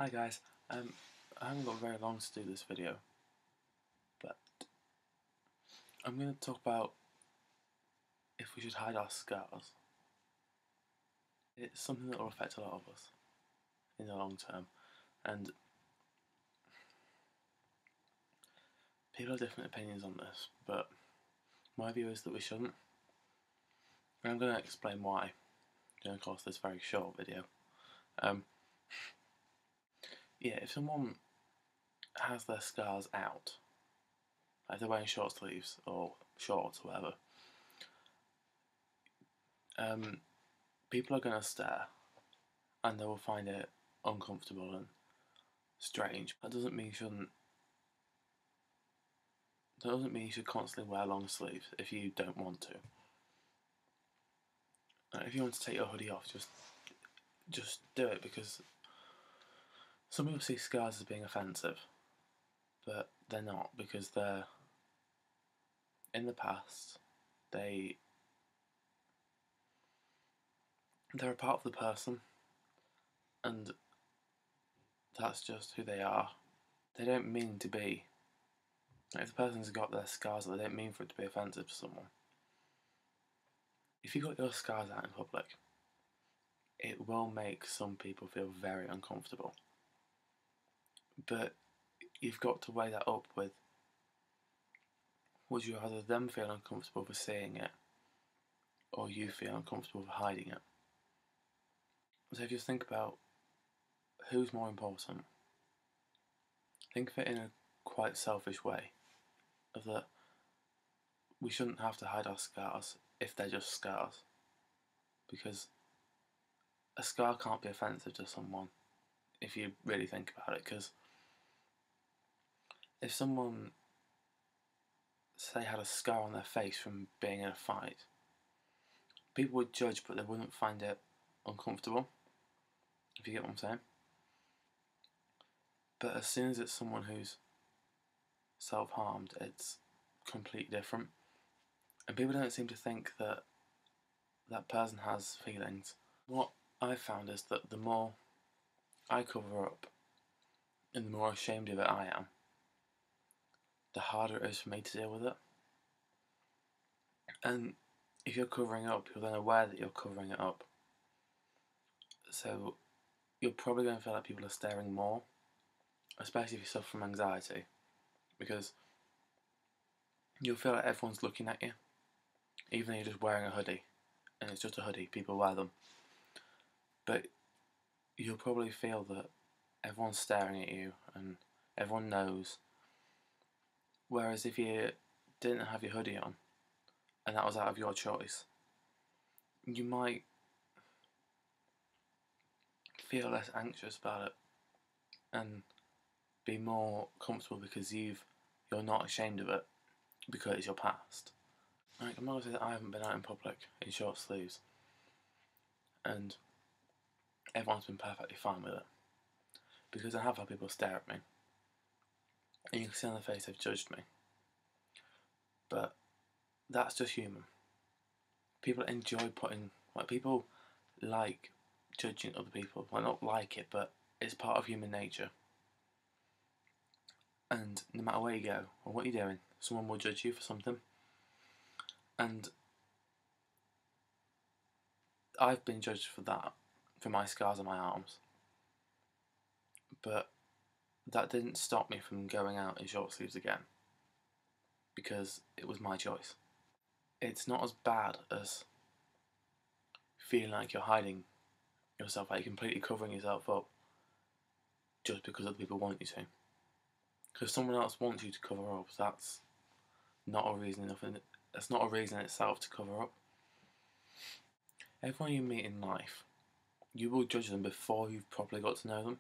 Hi guys, I haven't got very long to do this video, but I'm going to talk about if we should hide our scars. It's something that will affect a lot of us in the long term, and people have different opinions on this, but my view is that we shouldn't, and I'm going to explain why during the course of this very short video. Yeah, if someone has their scars out, like they're wearing short sleeves or shorts or whatever, people are going to stare and they will find it uncomfortable and strange. That doesn't mean you should constantly wear long sleeves if you don't want to. If you want to take your hoodie off, just do it, because some people see scars as being offensive, but they're not, because they're in the past. They're a part of the person, and that's just who they are. They don't mean to be. Like, if the person's got their scars, they don't mean for it to be offensive to someone. If you got your scars out in public, it will make some people feel very uncomfortable. But you've got to weigh that up with, would you rather them feel uncomfortable for seeing it, or you feel uncomfortable for hiding it? So if you think about who's more important, think of it in a quite selfish way, of that we shouldn't have to hide our scars if they're just scars, because a scar can't be offensive to someone if you really think about it. Because if someone, say, had a scar on their face from being in a fight, people would judge, but they wouldn't find it uncomfortable, if you get what I'm saying. But as soon as it's someone who's self-harmed, it's completely different. And people don't seem to think that that person has feelings. What I've found is that the more I cover up and the more ashamed of it I am, the harder it is for me to deal with it. And if you're covering up, you're then aware that you're covering it up. So you're probably going to feel like people are staring more, especially if you suffer from anxiety, because you'll feel like everyone's looking at you, even though you're just wearing a hoodie, and it's just a hoodie, people wear them. But you'll probably feel that everyone's staring at you and everyone knows. Whereas if you didn't have your hoodie on, and that was out of your choice, you might feel less anxious about it and be more comfortable because you're not ashamed of it, because it's your past. Like, I'm not going to say that I haven't been out in public in short sleeves and everyone's been perfectly fine with it, because I have had people stare at me and you can see on their face they've judged me. But that's just human. People enjoy people like judging other people. Well, not like it, but it's part of human nature. And no matter where you go or what you're doing, someone will judge you for something. And I've been judged for that, for my scars on my arms. But that didn't stop me from going out in short sleeves again, because it was my choice. It's not as bad as feeling like you're hiding yourself, like you're completely covering yourself up just because other people want you to. Because someone else wants you to cover up, that's not a reason enough. That's not a reason in itself to cover up. Everyone you meet in life, you will judge them before you've properly got to know them.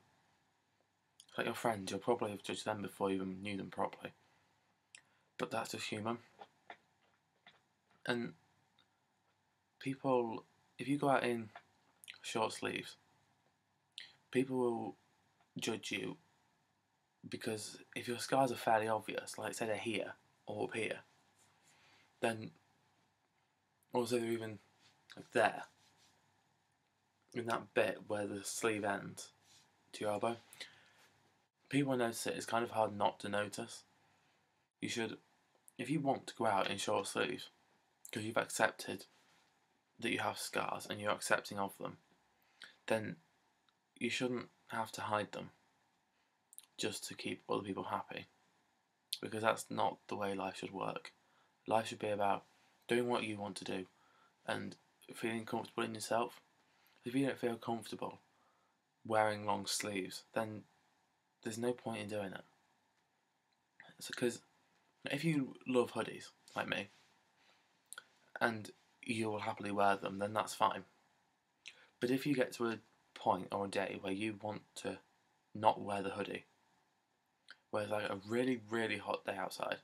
It's like your friends, you'll probably have judged them before you even knew them properly. But that's just human. And people, if you go out in short sleeves, people will judge you because if your scars are fairly obvious, like say they're here or up here, then also they're even like there, in that bit where the sleeve ends, to your elbow. People notice it. It's kind of hard not to notice. You should, if you want to go out in short sleeves, because you've accepted that you have scars and you're accepting of them, then you shouldn't have to hide them just to keep other people happy, because that's not the way life should work. Life should be about doing what you want to do and feeling comfortable in yourself. If you don't feel comfortable wearing long sleeves, then there's no point in doing it. It's because if you love hoodies, like me, and you will happily wear them, then that's fine. But if you get to a point or a day where you want to not wear the hoodie, where it's like a really, really hot day outside,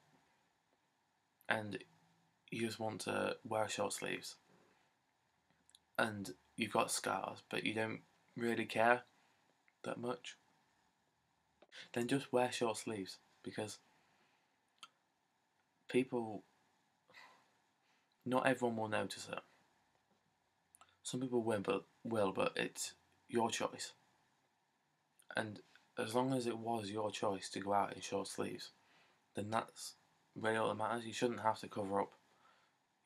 and you just want to wear short sleeves, and you've got scars, but you don't really care that much, then just wear short sleeves, because people, not everyone will notice it. Some people will, but it's your choice. And as long as it was your choice to go out in short sleeves, then that's really all that matters. You shouldn't have to cover up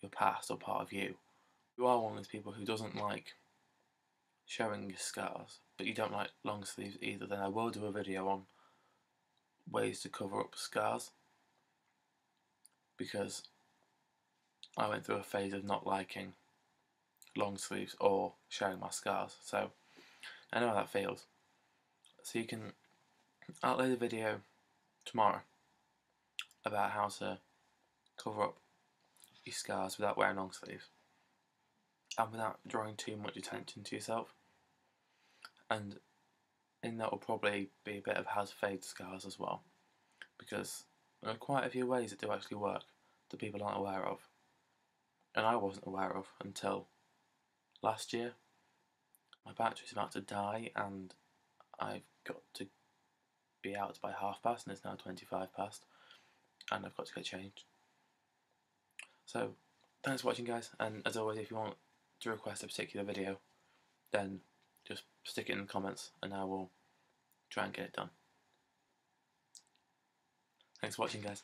your past or part of you. You are one of those people who doesn't like showing your scars, but you don't like long sleeves either, then I will do a video on ways to cover up scars, because I went through a phase of not liking long sleeves or showing my scars, so I know how that feels. So you can upload a video tomorrow about how to cover up your scars without wearing long sleeves and without drawing too much attention to yourself. And in that will probably be a bit of how to fade scars as well, because there are quite a few ways that do actually work that people aren't aware of, and I wasn't aware of until last year. My battery's about to die and I've got to be out by past, and it's now 25 past, and I've got to get changed. So thanks for watching, guys, and as always, if you want to request a particular video, then just stick it in the comments and I will try and get it done. Thanks for watching, guys.